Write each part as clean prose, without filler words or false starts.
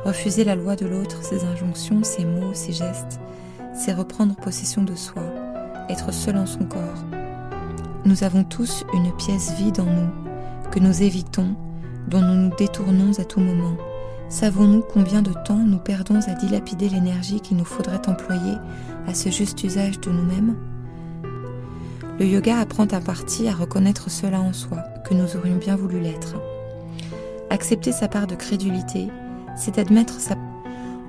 Refuser la loi de l'autre, ses injonctions, ses mots, ses gestes, c'est reprendre possession de soi, être seul en son corps. Nous avons tous une pièce vide en nous, que nous évitons, dont nous nous détournons à tout moment. Savons-nous combien de temps nous perdons à dilapider l'énergie qu'il nous faudrait employer à ce juste usage de nous-mêmes ? Le yoga apprend en partie à reconnaître cela en soi, que nous aurions bien voulu l'être. Accepter sa part de crédulité, c'est admettre sa...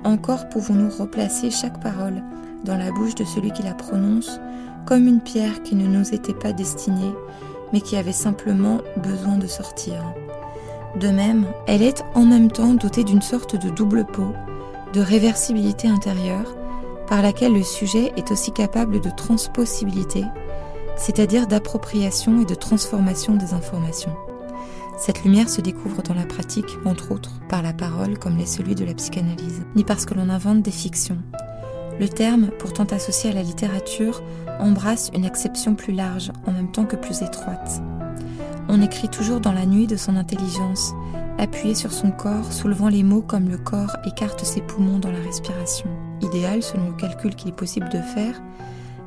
Encore pouvons-nous replacer chaque parole dans la bouche de celui qui la prononce comme une pierre qui ne nous était pas destinée, mais qui avait simplement besoin de sortir. De même, elle est en même temps dotée d'une sorte de double peau, de réversibilité intérieure, par laquelle le sujet est aussi capable de transpossibilité, c'est-à-dire d'appropriation et de transformation des informations. Cette lumière se découvre dans la pratique, entre autres, par la parole comme l'est celui de la psychanalyse, ni parce que l'on invente des fictions. Le terme, pourtant associé à la littérature, embrasse une acception plus large, en même temps que plus étroite. On écrit toujours dans la nuit de son intelligence, appuyé sur son corps, soulevant les mots comme le corps écarte ses poumons dans la respiration. Idéal, selon le calcul qu'il est possible de faire,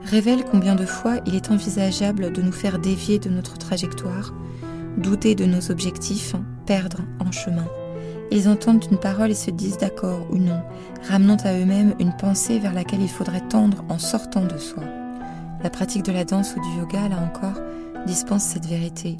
révèle combien de fois il est envisageable de nous faire dévier de notre trajectoire, douter de nos objectifs, perdre en chemin. Ils entendent une parole et se disent d'accord ou non, ramenant à eux-mêmes une pensée vers laquelle il faudrait tendre en sortant de soi. La pratique de la danse ou du yoga, là encore, dispense cette vérité.